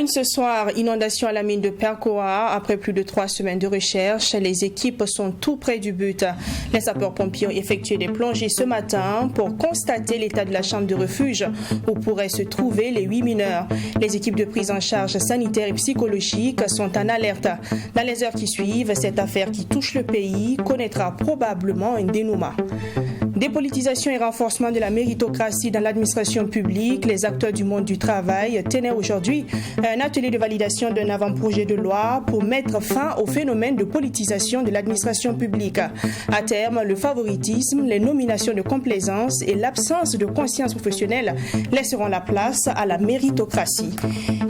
Ce soir, inondation à la mine de Percoa. Après plus de 3 semaines de recherche, les équipes sont tout près du but. Les sapeurs-pompiers ont effectué des plongées ce matin pour constater l'état de la chambre de refuge où pourraient se trouver les 8 mineurs. Les équipes de prise en charge sanitaire et psychologique sont en alerte. Dans les heures qui suivent, cette affaire qui touche le pays connaîtra probablement un dénouement. Dépolitisation et renforcement de la méritocratie dans l'administration publique, les acteurs du monde du travail tenaient aujourd'hui un atelier de validation d'un avant-projet de loi pour mettre fin au phénomène de politisation de l'administration publique. À terme, le favoritisme, les nominations de complaisance et l'absence de conscience professionnelle laisseront la place à la méritocratie.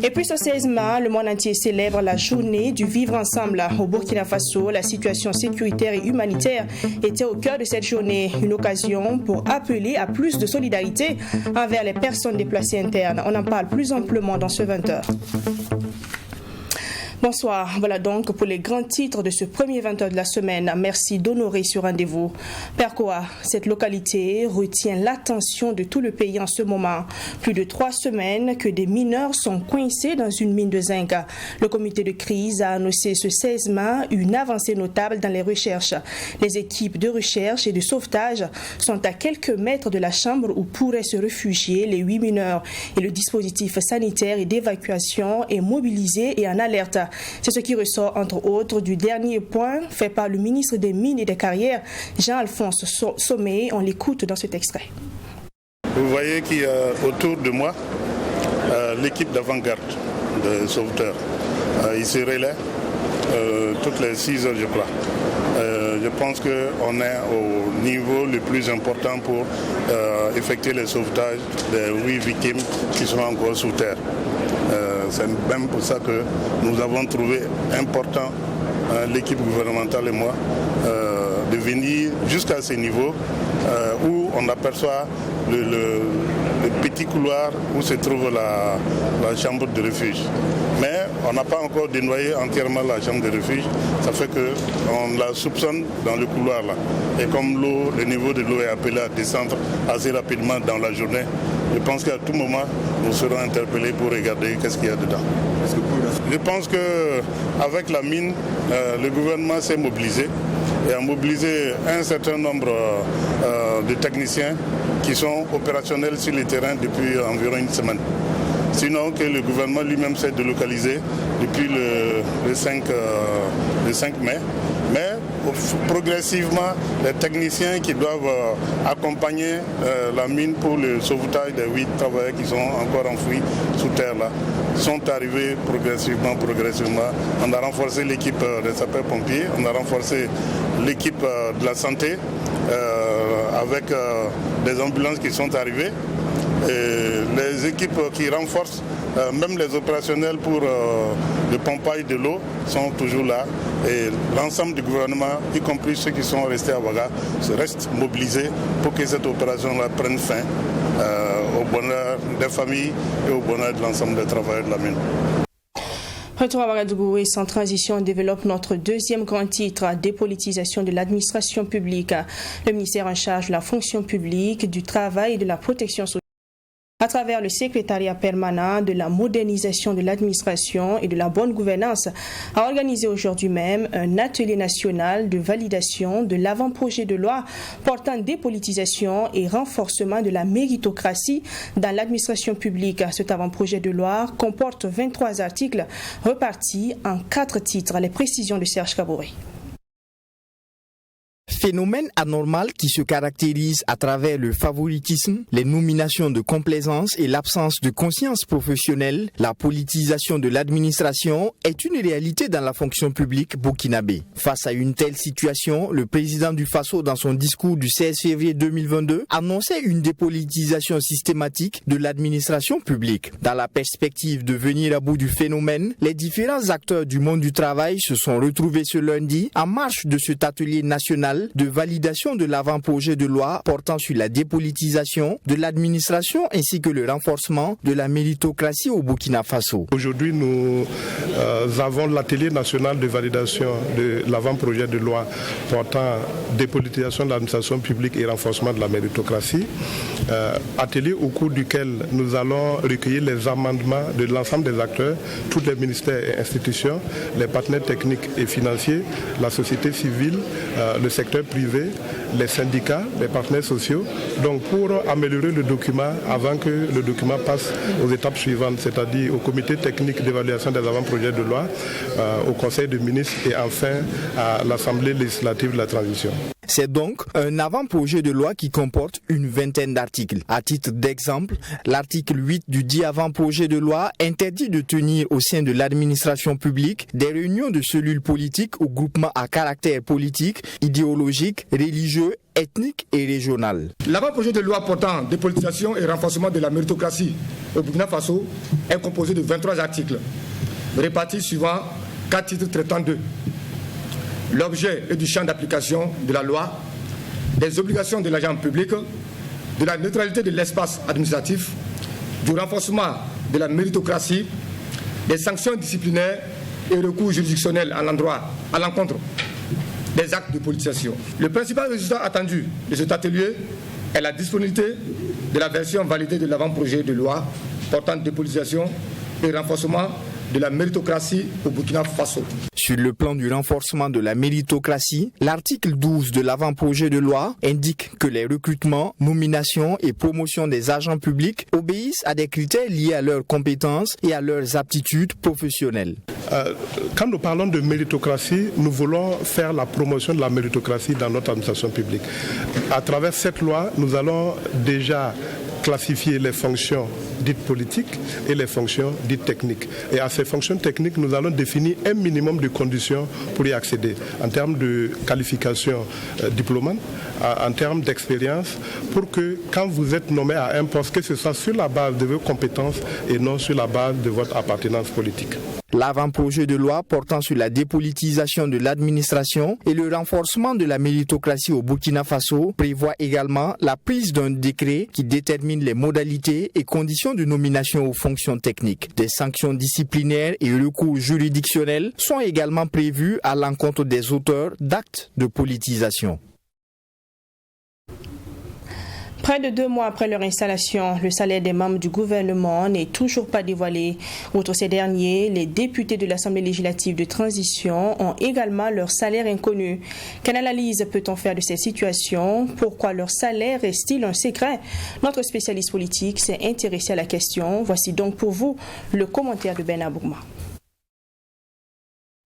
Et puis ce 16 mai, le monde entier célèbre la journée du vivre ensemble. Au Burkina Faso, la situation sécuritaire et humanitaire était au cœur de cette journée, une occasion pour appeler à plus de solidarité envers les personnes déplacées internes. On en parle plus amplement dans ce 20h. Bonsoir, voilà donc pour les grands titres de ce premier 20h de la semaine. Merci d'honorer ce rendez-vous. Percoa, cette localité retient l'attention de tout le pays en ce moment. Plus de 3 semaines que des mineurs sont coincés dans une mine de zinc. Le comité de crise a annoncé ce 16 mai une avancée notable dans les recherches. Les équipes de recherche et de sauvetage sont à quelques mètres de la chambre où pourraient se réfugier les 8 mineurs. Et le dispositif sanitaire et d'évacuation est mobilisé et en alerte. C'est ce qui ressort entre autres du dernier point fait par le ministre des Mines et des Carrières, Jean-Alphonse Somé. On l'écoute dans cet extrait. Vous voyez qu'il y a autour de moi l'équipe d'avant-garde de sauveteurs. Ils se relaient toutes les 6 heures, je crois. Je pense qu'on est au niveau le plus important pour effectuer le sauvetage des 8 victimes qui sont encore sous terre. C'est même pour ça que nous avons trouvé important, l'équipe gouvernementale et moi, de venir jusqu'à ce niveau où on aperçoit le petit couloir où se trouve la chambre de refuge. Mais on n'a pas encore dénoyé entièrement la chambre de refuge. Ça fait qu'on la soupçonne dans le couloir là. Et comme le niveau de l'eau est appelé à descendre assez rapidement dans la journée, je pense qu'à tout moment, nous serons interpellés pour regarder qu'est-ce qu'il y a dedans. Je pense qu'avec la mine, le gouvernement s'est mobilisé et a mobilisé un certain nombre de techniciens qui sont opérationnels sur le terrain depuis environ une semaine. Sinon que le gouvernement lui-même s'est délocalisé depuis le 5 mai. Mais progressivement, les techniciens qui doivent accompagner la mine pour le sauvetage des 8 travailleurs qui sont encore enfouis sous terre là, sont arrivés progressivement. On a renforcé l'équipe des sapeurs-pompiers, on a renforcé l'équipe de la santé avec des ambulances qui sont arrivées. Et les équipes qui renforcent, même les opérationnels pour le pompage de l'eau sont toujours là. Et l'ensemble du gouvernement, y compris ceux qui sont restés à Ouaga, se restent mobilisés pour que cette opération-là prenne fin au bonheur des familles et au bonheur de l'ensemble des travailleurs de la mine. Retour à Ouagadougou et sans transition, on développe notre deuxième grand titre, dépolitisation de l'administration publique. Le ministère en charge de la fonction publique, du travail et de la protection sociale, à travers le secrétariat permanent de la modernisation de l'administration et de la bonne gouvernance, a organisé aujourd'hui même un atelier national de validation de l'avant-projet de loi portant dépolitisation et renforcement de la méritocratie dans l'administration publique. Cet avant-projet de loi comporte 23 articles repartis en 4 titres. Les précisions de Serge Kabouré. Phénomène anormal qui se caractérise à travers le favoritisme, les nominations de complaisance et l'absence de conscience professionnelle, la politisation de l'administration est une réalité dans la fonction publique burkinabé. Face à une telle situation, le président du Faso, dans son discours du 16 février 2022, annonçait une dépolitisation systématique de l'administration publique. Dans la perspective de venir à bout du phénomène, les différents acteurs du monde du travail se sont retrouvés ce lundi en marge de cet atelier national de validation de l'avant-projet de loi portant sur la dépolitisation de l'administration ainsi que le renforcement de la méritocratie au Burkina Faso. Aujourd'hui, nous avons l'atelier national de validation de l'avant-projet de loi portant dépolitisation de l'administration publique et renforcement de la méritocratie. Atelier au cours duquel nous allons recueillir les amendements de l'ensemble des acteurs, tous les ministères et institutions, les partenaires techniques et financiers, la société civile, le secteur privé, les syndicats, les partenaires sociaux, donc pour améliorer le document avant que le document passe aux étapes suivantes, c'est-à-dire au comité technique d'évaluation des avant-projets de loi, au conseil des ministres et enfin à l'Assemblée législative de la transition. C'est donc un avant-projet de loi qui comporte une vingtaine d'articles. À titre d'exemple, l'article 8 du dit avant-projet de loi interdit de tenir au sein de l'administration publique des réunions de cellules politiques ou groupements à caractère politique, idéologique, religieux, ethnique et régional. L'avant-projet de loi portant dépolitisation et renforcement de la méritocratie au Burkina Faso est composé de 23 articles, répartis suivant 4 titres traitant d'eux. L'objet et du champ d'application de la loi, des obligations de l'agent public, de la neutralité de l'espace administratif, du renforcement de la méritocratie, des sanctions disciplinaires et recours juridictionnels à l'encontre des actes de politisation. Le principal résultat attendu de cet atelier est la disponibilité de la version validée de l'avant-projet de loi portant dépolitisation et renforcement de la méritocratie au Burkina Faso. Sur le plan du renforcement de la méritocratie, l'article 12 de l'avant-projet de loi indique que les recrutements, nominations et promotions des agents publics obéissent à des critères liés à leurs compétences et à leurs aptitudes professionnelles. Quand nous parlons de méritocratie, nous voulons faire la promotion de la méritocratie dans notre administration publique. À travers cette loi, nous allons déjà classifier les fonctions dites politiques et les fonctions dites techniques. Et à ces fonctions techniques, nous allons définir un minimum de conditions pour y accéder, en termes de qualification diplômante, en termes d'expérience, pour que quand vous êtes nommé à un poste, que ce soit sur la base de vos compétences et non sur la base de votre appartenance politique. L'avant-projet de loi portant sur la dépolitisation de l'administration et le renforcement de la méritocratie au Burkina Faso prévoit également la prise d'un décret qui détermine les modalités et conditions de nomination aux fonctions techniques. Des sanctions disciplinaires et recours juridictionnels sont également prévus à l'encontre des auteurs d'actes de politisation. Près de 2 mois après leur installation, le salaire des membres du gouvernement n'est toujours pas dévoilé. Outre ces derniers, les députés de l'Assemblée législative de transition ont également leur salaire inconnu. Quelle analyse peut-on faire de cette situation? Pourquoi leur salaire reste-t-il un secret? Notre spécialiste politique s'est intéressé à la question. Voici donc pour vous le commentaire de Bernard Bourma.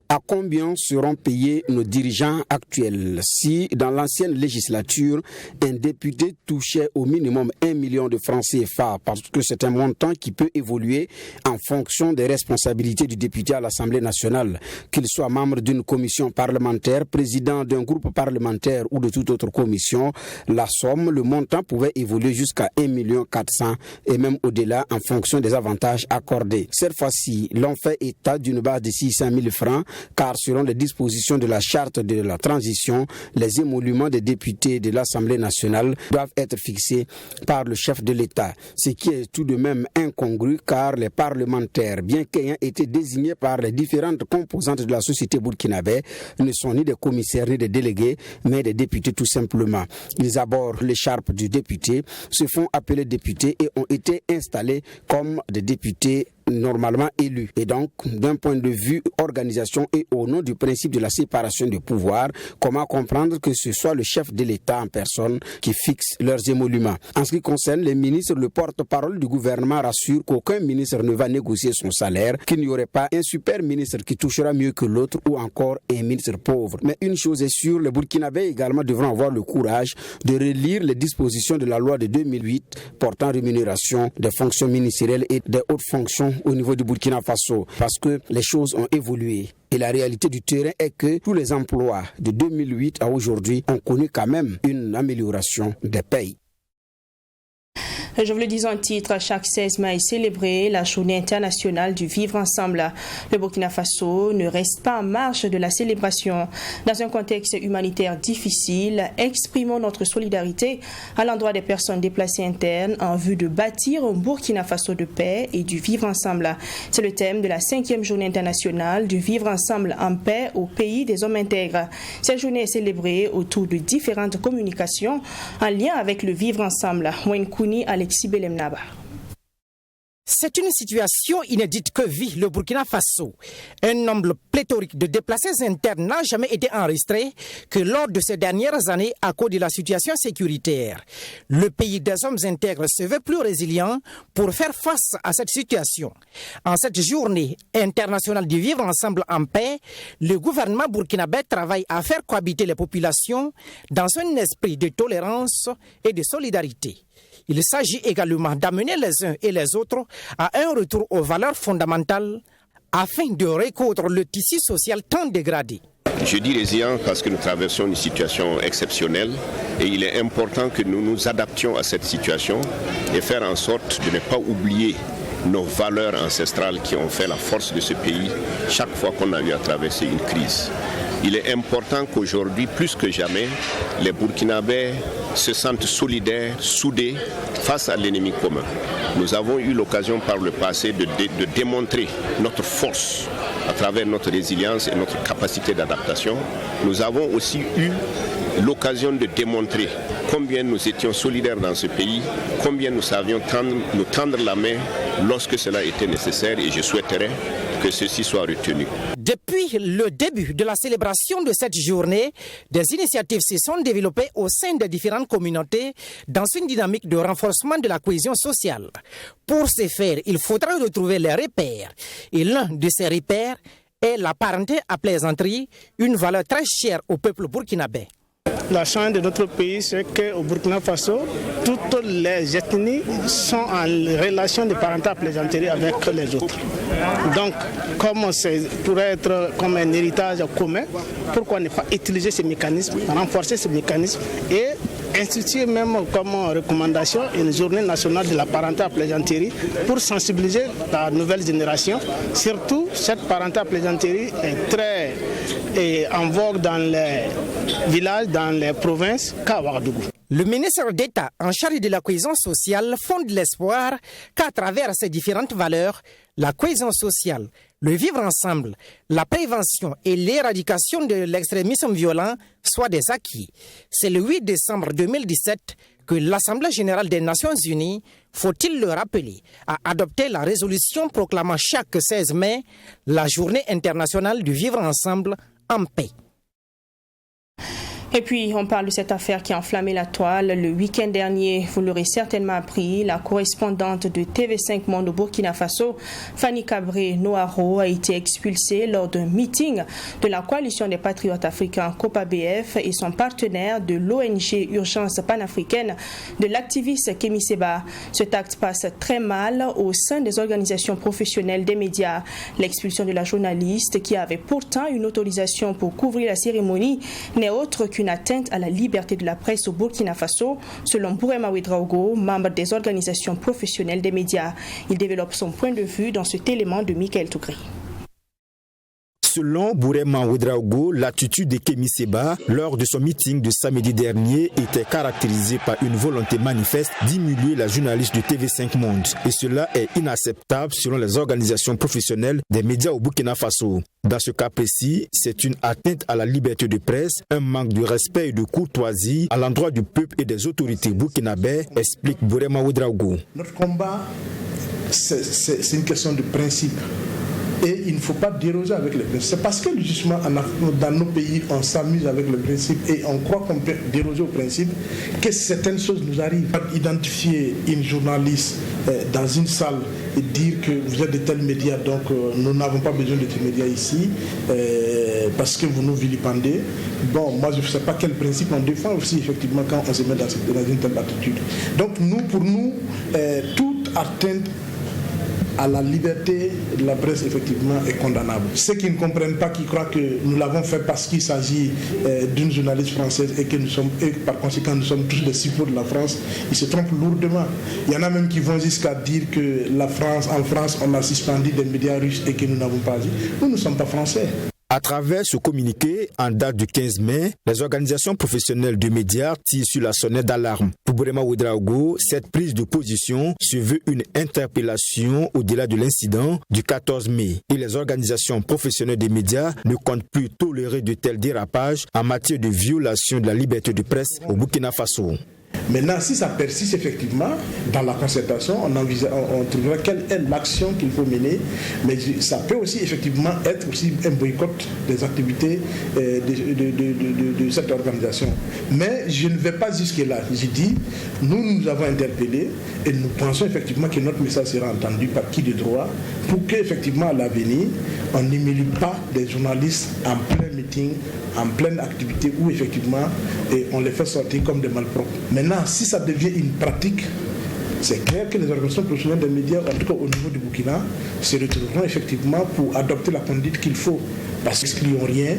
À combien seront payés nos dirigeants actuels? Si, dans l'ancienne législature, un député touchait au minimum 1 million de francs CFA, parce que c'est un montant qui peut évoluer en fonction des responsabilités du député à l'Assemblée nationale, qu'il soit membre d'une commission parlementaire, président d'un groupe parlementaire ou de toute autre commission, la somme, le montant pouvait évoluer jusqu'à 1 400 000 et même au-delà en fonction des avantages accordés. Cette fois-ci, l'on fait état d'une base de 600 000 francs, car selon les dispositions de la charte de la transition, les émoluments des députés de l'Assemblée nationale doivent être fixés par le chef de l'État, ce qui est tout de même incongru car les parlementaires, bien qu'ayant été désignés par les différentes composantes de la société burkinabé, ne sont ni des commissaires ni des délégués, mais des députés tout simplement. Ils abordent l'écharpe du député, se font appeler députés et ont été installés comme des députés normalement élus. Et donc, d'un point de vue organisation et au nom du principe de la séparation des pouvoirs, comment comprendre que ce soit le chef de l'État en personne qui fixe leurs émoluments? En ce qui concerne les ministres, le porte-parole du gouvernement rassure qu'aucun ministre ne va négocier son salaire, qu'il n'y aurait pas un super ministre qui touchera mieux que l'autre ou encore un ministre pauvre. Mais une chose est sûre, les Burkinabés également devront avoir le courage de relire les dispositions de la loi de 2008 portant rémunération des fonctions ministérielles et des hautes fonctions au niveau du Burkina Faso, parce que les choses ont évolué. Et la réalité du terrain est que tous les emplois de 2008 à aujourd'hui ont connu quand même une amélioration des payes. Je vous le dis en titre, chaque 16 mai est célébrée la journée internationale du vivre ensemble. Le Burkina Faso ne reste pas en marge de la célébration. Dans un contexte humanitaire difficile, exprimons notre solidarité à l'endroit des personnes déplacées internes en vue de bâtir un Burkina Faso de paix et du vivre ensemble. C'est le thème de la 5e journée internationale du vivre ensemble en paix au pays des hommes intègres. Cette journée est célébrée autour de différentes communications en lien avec le vivre ensemble. Wenkouni Alexis Belemnaba. C'est une situation inédite que vit le Burkina Faso. Un nombre pléthorique de déplacés internes n'a jamais été enregistré que lors de ces dernières années à cause de la situation sécuritaire. Le pays des hommes intègres se veut plus résilient pour faire face à cette situation. En cette journée internationale du vivre ensemble en paix, le gouvernement burkinabé travaille à faire cohabiter les populations dans un esprit de tolérance et de solidarité. Il s'agit également d'amener les uns et les autres à un retour aux valeurs fondamentales afin de recoudre le tissu social tant dégradé. Je dis résilient parce que nous traversons une situation exceptionnelle et il est important que nous nous adaptions à cette situation et faire en sorte de ne pas oublier nos valeurs ancestrales qui ont fait la force de ce pays chaque fois qu'on a eu à traverser une crise. Il est important qu'aujourd'hui, plus que jamais, les Burkinabés se sentent solidaires, soudés face à l'ennemi commun. Nous avons eu l'occasion par le passé de démontrer notre force à travers notre résilience et notre capacité d'adaptation. Nous avons aussi eu l'occasion de démontrer combien nous étions solidaires dans ce pays, combien nous savions nous tendre la main lorsque cela était nécessaire et je souhaiterais que ceci soit retenu. Depuis le début de la célébration de cette journée, des initiatives se sont développées au sein des différentes communautés dans une dynamique de renforcement de la cohésion sociale. Pour ce faire, il faudra retrouver les repères. Et l'un de ces repères est la parenté à plaisanterie, une valeur très chère au peuple burkinabé. La chance de notre pays, c'est qu'au Burkina Faso, toutes les ethnies sont en relation de parenté à plaisanterie avec les autres. Donc, comme c'est pourrait être comme un héritage commun, pourquoi ne pas utiliser ces mécanismes, renforcer ces mécanismes et instituer même comme recommandation une journée nationale de la parenté à plaisanterie pour sensibiliser la nouvelle génération. Surtout, cette parenté à plaisanterie est très en vogue dans les villages, dans les provinces qu'à Ouagadougou. Le ministre d'État en charge de la cohésion sociale fonde l'espoir qu'à travers ces différentes valeurs, la cohésion sociale, le vivre ensemble, la prévention et l'éradication de l'extrémisme violent soient des acquis. C'est le 8 décembre 2017 que l'Assemblée générale des Nations unies, faut-il le rappeler, a adopté la résolution proclamant chaque 16 mai la journée internationale du vivre ensemble en paix. Et puis, on parle de cette affaire qui a enflammé la toile. Le week-end dernier, vous l'aurez certainement appris, la correspondante de TV5 Monde au Burkina Faso, Fanny Cabré Noaro, a été expulsée lors d'un meeting de la coalition des patriotes africains COPA-BF et son partenaire de l'ONG Urgence panafricaine de l'activiste Kémy Séba. Cet acte passe très mal au sein des organisations professionnelles des médias. L'expulsion de la journaliste, qui avait pourtant une autorisation pour couvrir la cérémonie, n'est autre qu'une atteinte à la liberté de la presse au Burkina Faso, selon Bourema Ouedraogo, membre des organisations professionnelles des médias. Il développe son point de vue dans cet élément de Michael Tougré. Selon Bourema Ouedraogo, l'attitude de Kémy Séba lors de son meeting de samedi dernier était caractérisée par une volonté manifeste d'humilier la journaliste de TV5 Monde. Et cela est inacceptable selon les organisations professionnelles des médias au Burkina Faso. Dans ce cas précis, c'est une atteinte à la liberté de presse, un manque de respect et de courtoisie à l'endroit du peuple et des autorités burkinabè, explique Bourema Ouedraogo. Notre combat, c'est une question de principe. Et il ne faut pas déroger avec les principes. C'est parce que justement dans nos pays, on s'amuse avec le principe et on croit qu'on peut déroger au principe que certaines choses nous arrivent. Identifier une journaliste dans une salle et dire que vous êtes de tels médias, donc nous n'avons pas besoin de ces médias ici parce que vous nous vilipendez. Bon, moi je ne sais pas quel principe on défend aussi effectivement quand on se met dans une telle attitude. Donc pour nous, toute atteinte à la liberté de la presse, effectivement, est condamnable. Ceux qui ne comprennent pas, qui croient que nous l'avons fait parce qu'il s'agit d'une journaliste française et par conséquent nous sommes tous des suppôts de la France, ils se trompent lourdement. Il y en a même qui vont jusqu'à dire que en France, on a suspendu des médias russes et que nous n'avons pas dit. Nous ne sommes pas français. À travers ce communiqué, en date du 15 mai, les organisations professionnelles de médias tirent sur la sonnette d'alarme. Pour Burema Ouedraogo, cette prise de position se veut une interpellation au-delà de l'incident du 14 mai. Et les organisations professionnelles des médias ne comptent plus tolérer de tels dérapages en matière de violation de la liberté de presse au Burkina Faso. Maintenant, si ça persiste effectivement, dans la concertation, on trouvera quelle est l'action qu'il faut mener, mais ça peut aussi effectivement être aussi un boycott des activités de cette organisation. Mais je ne vais pas jusque-là. J'ai dit, nous avons interpellé et nous pensons effectivement que notre message sera entendu par qui de droit pour qu'effectivement à l'avenir, on n'humilie pas des journalistes en plein meeting, en pleine activité où effectivement on les fait sortir comme des malpropres. Maintenant, si ça devient une pratique, c'est clair que les organisations professionnelles des médias, en tout cas au niveau du Burkina, se retrouveront effectivement pour adopter la conduite qu'il faut. Parce qu'ils n'ont rien,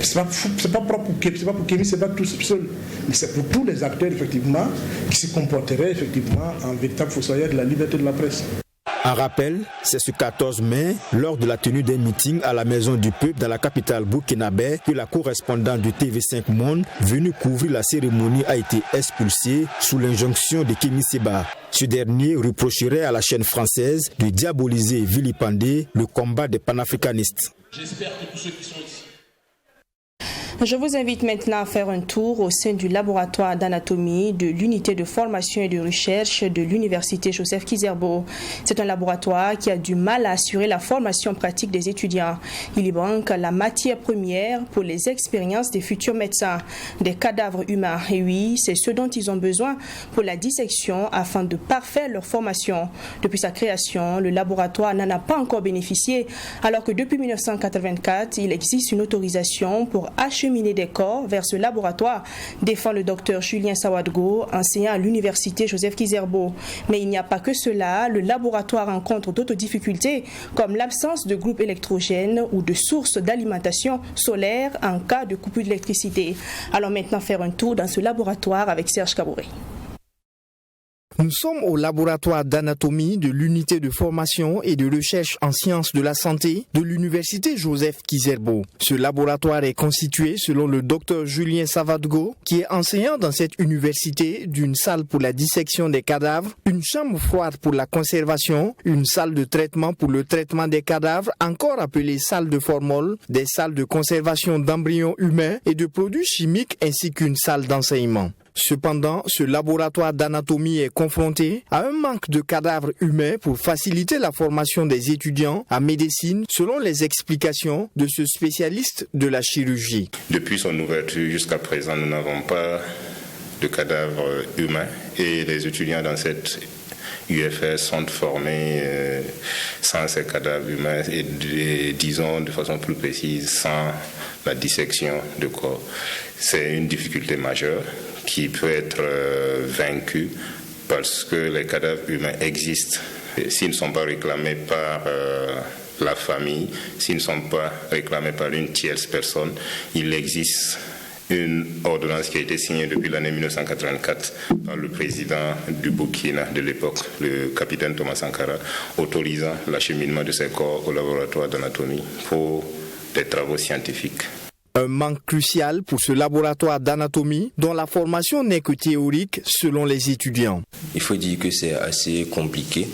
c'est pas propre pour Kémy, c'est pas tout seul, mais c'est pour tous les acteurs effectivement qui se comporteraient effectivement en véritable fossoyeur de la liberté de la presse. En rappel, c'est ce 14 mai, lors de la tenue d'un meeting à la Maison du Peuple dans la capitale burkinabé, que la correspondante de TV5 Monde, venue couvrir la cérémonie, a été expulsée sous l'injonction de Kémy Séba. Ce dernier reprocherait à la chaîne française de diaboliser et vilipender le combat des panafricanistes. J'espère que tous ceux qui sont ici. Je vous invite maintenant à faire un tour au sein du laboratoire d'anatomie de l'unité de formation et de recherche de l'université Joseph Kizerbo. C'est un laboratoire qui a du mal à assurer la formation pratique des étudiants. Il y manque la matière première pour les expériences des futurs médecins, des cadavres humains. Et oui, c'est ce dont ils ont besoin pour la dissection afin de parfaire leur formation. Depuis sa création, le laboratoire n'en a pas encore bénéficié, alors que depuis 1984, il existe une autorisation pour acheminer des corps vers ce laboratoire, défend le docteur Julien Sawadgo, enseignant à l'université Joseph Kizerbo. Mais il n'y a pas que cela, le laboratoire rencontre d'autres difficultés, comme l'absence de groupes électrogènes ou de sources d'alimentation solaire en cas de coupure d'électricité. Allons maintenant faire un tour dans ce laboratoire avec Serge Kabouré. Nous sommes au laboratoire d'anatomie de l'unité de formation et de recherche en sciences de la santé de l'université Joseph Kizerbo. Ce laboratoire est constitué, selon le docteur Julien Sawadgo, qui est enseignant dans cette université, d'une salle pour la dissection des cadavres, une chambre froide pour la conservation, une salle de traitement pour le traitement des cadavres, encore appelée salle de formol, des salles de conservation d'embryons humains et de produits chimiques ainsi qu'une salle d'enseignement. Cependant, ce laboratoire d'anatomie est confronté à un manque de cadavres humains pour faciliter la formation des étudiants en médecine, selon les explications de ce spécialiste de la chirurgie. Depuis son ouverture jusqu'à présent, nous n'avons pas de cadavres humains et les étudiants dans cette UFR sont formés sans ces cadavres humains et disons de façon plus précise sans la dissection de corps. C'est une difficulté majeure qui peut être vaincue parce que les cadavres humains existent. S'ils ne sont pas réclamés par la famille, s'ils ne sont pas réclamés par une tierce personne, il existe une ordonnance qui a été signée depuis l'année 1984 par le président du Burkina de l'époque, le capitaine Thomas Sankara, autorisant l'acheminement de ces corps au laboratoire d'anatomie pour des travaux scientifiques. Un manque crucial pour ce laboratoire d'anatomie dont la formation n'est que théorique selon les étudiants. Il faut dire que c'est assez compliqué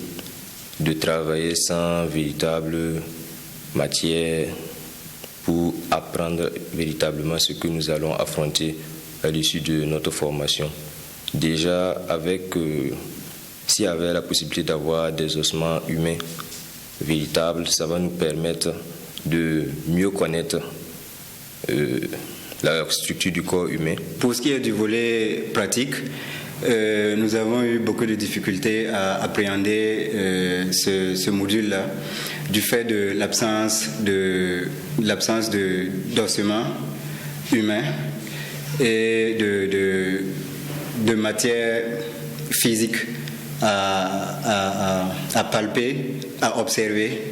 de travailler sans véritable matière pour apprendre véritablement ce que nous allons affronter à l'issue de notre formation. Déjà, s'il y avait la possibilité d'avoir des ossements humains véritables, ça va nous permettre de mieux connaître la structure du corps humain. Pour ce qui est du volet pratique, nous avons eu beaucoup de difficultés à appréhender ce module-là du fait de l'absence d'ossements humains et de matière physique à palper, à observer,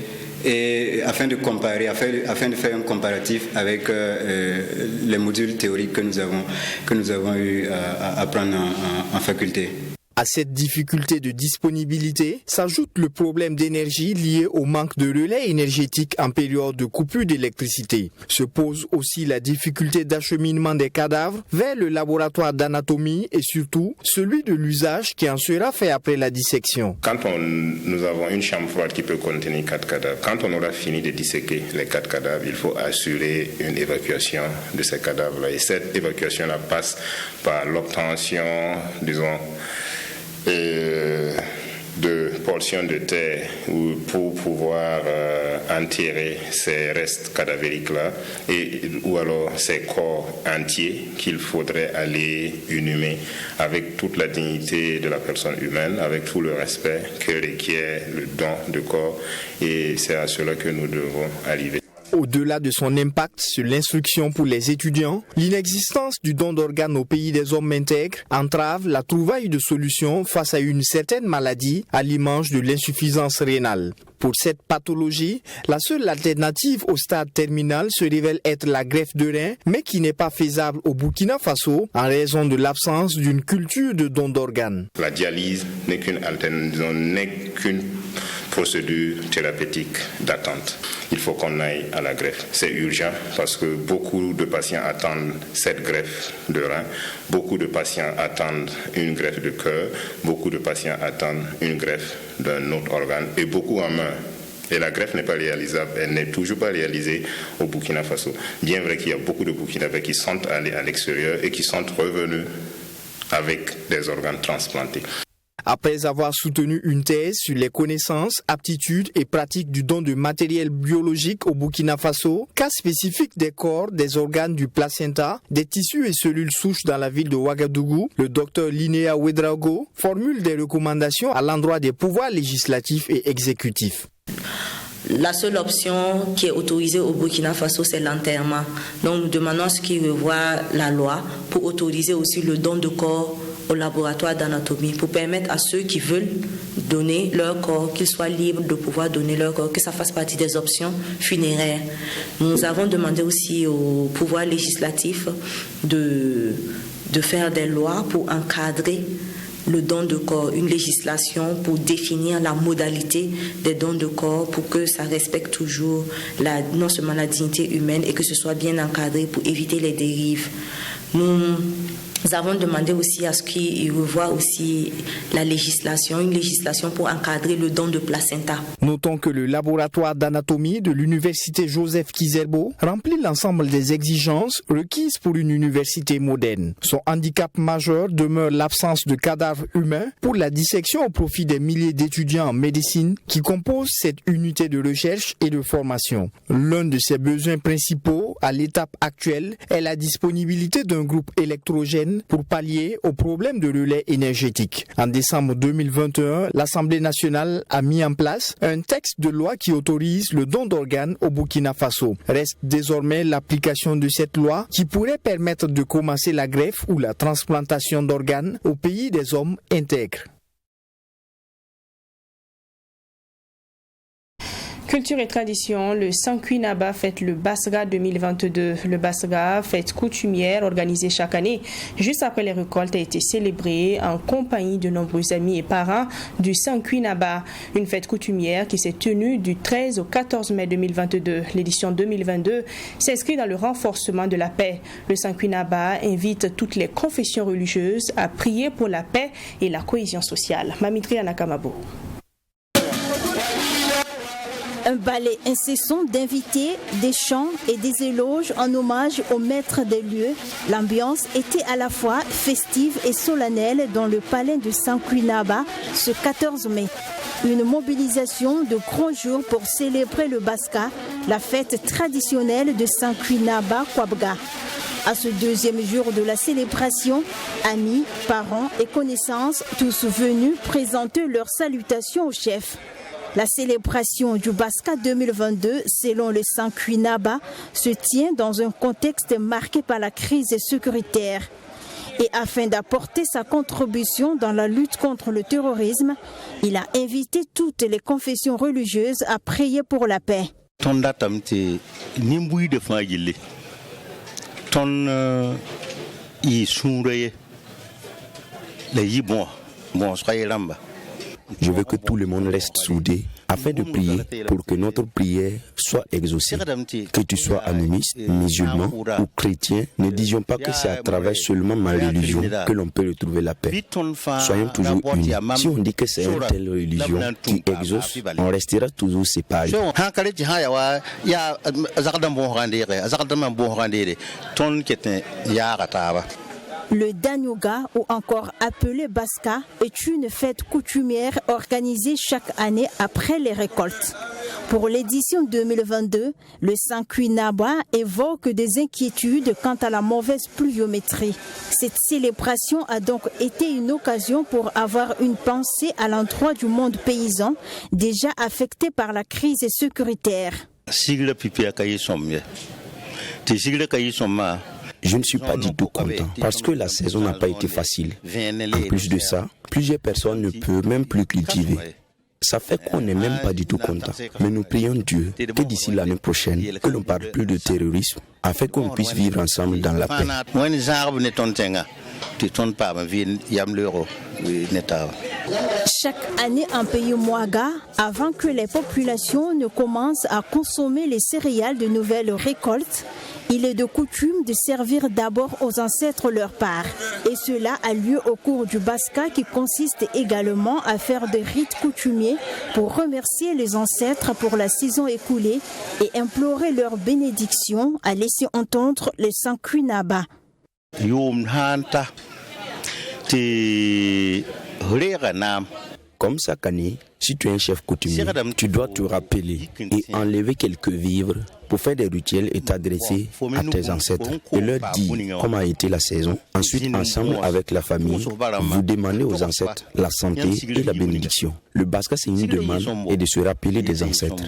et afin de comparer, afin de faire un comparatif avec les modules théoriques que nous avons eu à apprendre en faculté. À cette difficulté de disponibilité s'ajoute le problème d'énergie lié au manque de relais énergétiques en période de coupure d'électricité. Se pose aussi la difficulté d'acheminement des cadavres vers le laboratoire d'anatomie et surtout celui de l'usage qui en sera fait après la dissection. Quand nous avons une chambre froide qui peut contenir 4 cadavres, quand on aura fini de disséquer les 4 cadavres, il faut assurer une évacuation de ces cadavres-là. Et cette évacuation-là passe par l'obtention, disons, de portions de terre pour pouvoir enterrer ces restes cadavériques-là ou alors ces corps entiers qu'il faudrait aller inhumer avec toute la dignité de la personne humaine, avec tout le respect que requiert le don de corps, et c'est à cela que nous devons arriver. Au-delà de son impact sur l'instruction pour les étudiants, l'inexistence du don d'organes au pays des hommes intègres entrave la trouvaille de solutions face à une certaine maladie, à l'image de l'insuffisance rénale. Pour cette pathologie, la seule alternative au stade terminal se révèle être la greffe de rein, mais qui n'est pas faisable au Burkina Faso en raison de l'absence d'une culture de don d'organes. La dialyse n'est qu'une procédure thérapeutique d'attente. Il faut qu'on aille à la greffe. C'est urgent parce que beaucoup de patients attendent cette greffe de rein, beaucoup de patients attendent une greffe de cœur, beaucoup de patients attendent une greffe d'un autre organe et beaucoup en main. Et la greffe n'est pas réalisable, elle n'est toujours pas réalisée au Burkina Faso. Bien vrai qu'il y a beaucoup de Burkinabés qui sont allés à l'extérieur et qui sont revenus avec des organes transplantés. Après avoir soutenu une thèse sur les connaissances, aptitudes et pratiques du don de matériel biologique au Burkina Faso, cas spécifique des corps, des organes du placenta, des tissus et cellules souches dans la ville de Ouagadougou, le docteur Linéa Ouedraogo formule des recommandations à l'endroit des pouvoirs législatifs et exécutifs. La seule option qui est autorisée au Burkina Faso, c'est l'enterrement. Donc nous demandons à ce qu'ils revoient la loi pour autoriser aussi le don de corps au laboratoire d'anatomie, pour permettre à ceux qui veulent donner leur corps, qu'ils soient libres de pouvoir donner leur corps, que ça fasse partie des options funéraires. Nous avons demandé aussi au pouvoir législatif de faire des lois pour encadrer le don de corps, une législation pour définir la modalité des dons de corps pour que ça respecte toujours non seulement la dignité humaine et que ce soit bien encadré pour éviter les dérives. Nous avons demandé aussi à ce qu'ils revoient aussi la législation, une législation pour encadrer le don de placenta. Notons que le laboratoire d'anatomie de l'université Joseph Kizerbo remplit l'ensemble des exigences requises pour une université moderne. Son handicap majeur demeure l'absence de cadavres humains pour la dissection au profit des milliers d'étudiants en médecine qui composent cette unité de recherche et de formation. L'un de ses besoins principaux à l'étape actuelle est la disponibilité d'un groupe électrogène pour pallier au problème de relais énergétique. En décembre 2021, l'Assemblée nationale a mis en place un texte de loi qui autorise le don d'organes au Burkina Faso. Reste désormais l'application de cette loi qui pourrait permettre de commencer la greffe ou la transplantation d'organes au pays des hommes intègres. Culture et tradition, le Sankuinaba fête le Basra 2022. Le Basra, fête coutumière organisée chaque année juste après les récoltes, a été célébrée en compagnie de nombreux amis et parents du Sankuinaba. Une fête coutumière qui s'est tenue du 13 au 14 mai 2022. L'édition 2022 s'inscrit dans le renforcement de la paix. Le Sankuinaba invite toutes les confessions religieuses à prier pour la paix et la cohésion sociale. Mamitri Anakamabo. Un ballet incessant d'invités, des chants et des éloges en hommage au maître des lieux. L'ambiance était à la fois festive et solennelle dans le palais de Sankuinaba ce 14 mai. Une mobilisation de grands jours pour célébrer le Baska, la fête traditionnelle de Sankuinaba Kwabga. À ce deuxième jour de la célébration, amis, parents et connaissances, tous venus présenter leurs salutations au chef. La célébration du Baska 2022, selon le Sankuinaba, se tient dans un contexte marqué par la crise sécuritaire. Et afin d'apporter sa contribution dans la lutte contre le terrorisme, il a invité toutes les confessions religieuses à prier pour la paix. Je veux que tout le monde reste soudé afin de prier pour que notre prière soit exaucée. Que tu sois animiste, musulman ou chrétien, ne disions pas que c'est à travers seulement ma religion que l'on peut retrouver la paix. Soyons toujours unis. Si on dit que c'est une telle religion qui exauce, on restera toujours séparés. Le Danyuga, ou encore appelé Baska, est une fête coutumière organisée chaque année après les récoltes. Pour l'édition 2022, le Sankuinaba évoque des inquiétudes quant à la mauvaise pluviométrie. Cette célébration a donc été une occasion pour avoir une pensée à l'endroit du monde paysan, déjà affecté par la crise sécuritaire. Je ne suis pas du tout content parce que la saison n'a pas été facile. En plus de ça, plusieurs personnes ne peuvent même plus cultiver. Ça fait qu'on n'est même pas du tout content. Mais nous prions Dieu que d'ici l'année prochaine, que l'on ne parle plus de terrorisme, afin qu'on puisse vivre ensemble dans la paix. Chaque année en pays Mouaga, avant que les populations ne commencent à consommer les céréales de nouvelles récoltes, il est de coutume de servir d'abord aux ancêtres leur part. Et cela a lieu au cours du Baska qui consiste également à faire des rites coutumiers pour remercier les ancêtres pour la saison écoulée et implorer leur bénédiction, à laisser entendre les Sankuinaba. Comme chaque année, si tu es un chef coutumier, tu dois te rappeler et enlever quelques vivres pour faire des rituels et t'adresser à tes ancêtres et leur dire comment a été la saison. Ensuite, ensemble avec la famille, vous demandez aux ancêtres la santé et la bénédiction. Le Baska, c'est une demande et de se rappeler des ancêtres.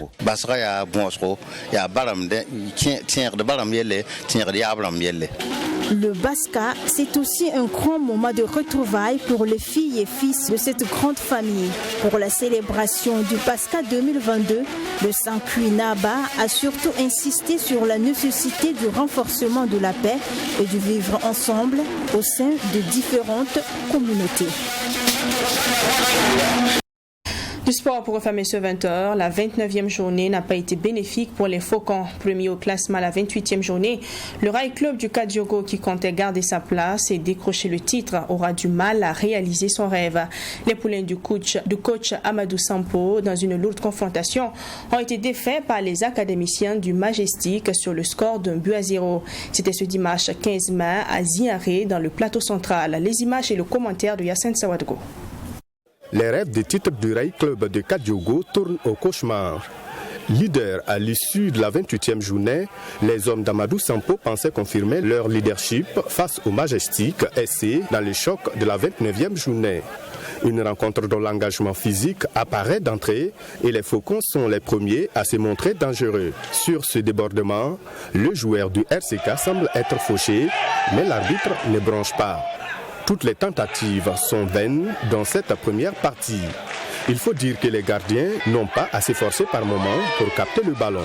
Le Baska, c'est aussi un grand moment de retrouvailles pour les filles et fils de cette grande famille. Pour la célébration du Baska 2022, le Sankuinaba a surtout insisté sur la nécessité du renforcement de la paix et du vivre ensemble au sein de différentes communautés. Du sport pour refermer ce 20h, la 29e journée n'a pas été bénéfique pour les Faucons. Premier au classement la 28e journée, le Rail Club du Kadiogo qui comptait garder sa place et décrocher le titre aura du mal à réaliser son rêve. Les poulains du coach Amadou Sampo, dans une lourde confrontation, ont été défaits par les académiciens du Majestic sur le score d'1-0. C'était ce dimanche 15 mai à Ziaré dans le plateau central. Les images et le commentaire de Yassine Sawadgo. Les rêves de titre du Rail Club de Kadiogo tournent au cauchemar. Leader à l'issue de la 28e journée, les hommes d'Amadou Sampo pensaient confirmer leur leadership face au Majestic SC dans le choc de la 29e journée. Une rencontre dont l'engagement physique apparaît d'entrée et les Faucons sont les premiers à se montrer dangereux. Sur ce débordement, le joueur du RCK semble être fauché, mais l'arbitre ne bronche pas. Toutes les tentatives sont vaines dans cette première partie. Il faut dire que les gardiens n'ont pas assez forcé par moment pour capter le ballon.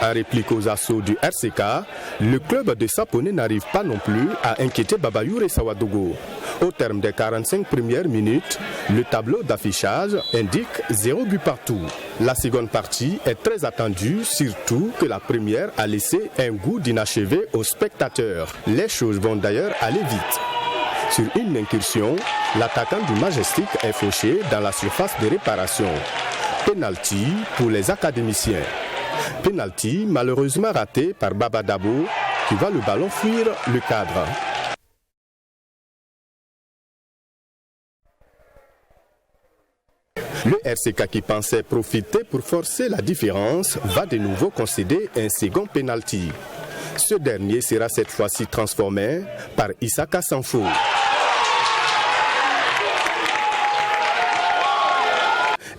En réplique aux assauts du RCK, le club de Sapone n'arrive pas non plus à inquiéter Babayour et Sawadogo. Au terme des 45 premières minutes, le tableau d'affichage indique 0 but partout. La seconde partie est très attendue, surtout que la première a laissé un goût d'inachevé aux spectateurs. Les choses vont d'ailleurs aller vite. Sur une incursion, l'attaquant du Majestic est fauché dans la surface de réparation. Penalty pour les académiciens. Penalty malheureusement raté par Baba Dabo qui voit le ballon fuir le cadre. Le RCK qui pensait profiter pour forcer la différence va de nouveau concéder un second penalty. Ce dernier sera cette fois-ci transformé par Isaka Sanfo.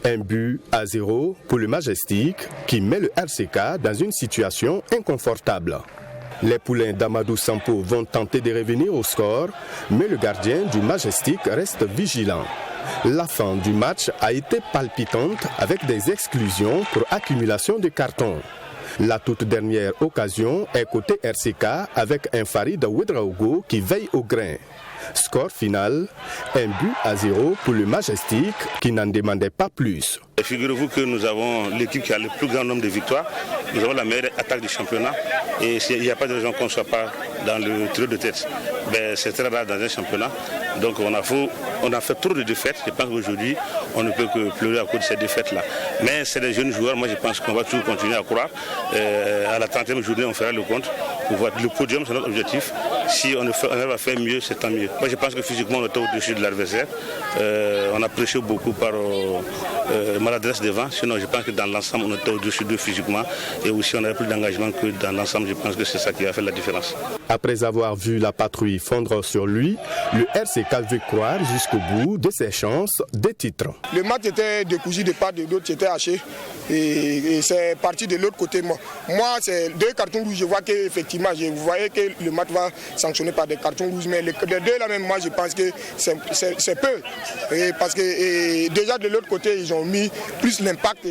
Un but à 0 pour le Majestic qui met le RCK dans une situation inconfortable. Les poulains d'Amadou Sampo vont tenter de revenir au score, mais le gardien du Majestic reste vigilant. La fin du match a été palpitante avec des exclusions pour accumulation de cartons. La toute dernière occasion est côté RCK avec un Farid Ouedraogo qui veille au grain. Score final, 1-0 pour le Majestic qui n'en demandait pas plus. Figurez-vous que nous avons l'équipe qui a le plus grand nombre de victoires. Nous avons la meilleure attaque du championnat et il n'y a pas de raison qu'on ne soit pas dans le trio de tête. C'est très rare dans un championnat. Donc on a fait trop de défaites. Je pense qu'aujourd'hui, on ne peut que pleurer à cause de ces défaites-là. Mais c'est des jeunes joueurs. Moi, je pense qu'on va toujours continuer à croire. À la 30e journée, on fera le compte. Le podium, c'est notre objectif. Si on arrive à faire mieux, c'est tant mieux. Moi, je pense que physiquement, on était au-dessus de l'adversaire. On a prêché beaucoup par maladresse devant. Sinon, je pense que dans l'ensemble, on était au-dessus d'eux physiquement. Et aussi, on avait plus d'engagement que dans l'ensemble. Je pense que c'est ça qui a fait la différence. Après avoir vu la patrouille fondre sur lui, le RCK veut croire jusqu'au bout de ses chances de titre. Le match était décousu de part de d'autres, c'était haché. Et c'est parti de l'autre côté. Moi, c'est 2 cartons rouges. Je vois qu'effectivement, vous voyez que le match va sanctionner par des cartons rouges. Mais les 2 là même, moi, je pense que c'est peu. Parce que déjà de l'autre côté, ils ont mis plus l'impact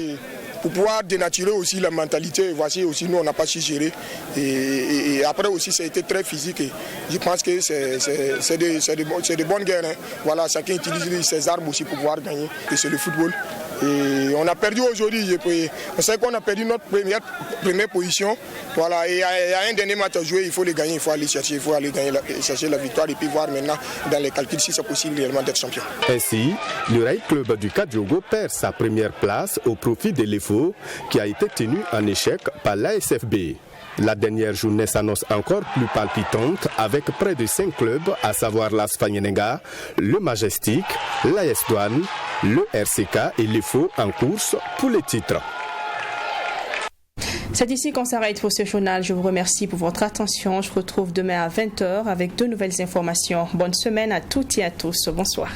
pour pouvoir dénaturer aussi la mentalité. Voici aussi, nous, on n'a pas su gérer. Et après aussi, ça a été très physique. Et je pense que c'est de bonnes guerres. Hein. Voilà, chacun utilise ses armes aussi pour pouvoir gagner. Et c'est le football. Et on a perdu aujourd'hui. On sait qu'on a perdu notre première position. Voilà, et il y a un dernier match à jouer, il faut les gagner, il faut aller chercher la victoire et puis voir maintenant dans les calculs si c'est possible réellement d'être champion. Ainsi, le Rail Club du Kadiogo perd sa première place au profit de l'EFO qui a été tenu en échec par l'ASFB. La dernière journée s'annonce encore plus palpitante avec près de 5 clubs, à savoir l'AS Fanyenenga, le Majestic, l'AS Douane, le RCK et l'EFO en course pour les titres. C'est ici qu'on s'arrête pour ce journal. Je vous remercie pour votre attention. Je vous retrouve demain à 20h avec de nouvelles informations. Bonne semaine à toutes et à tous. Bonsoir.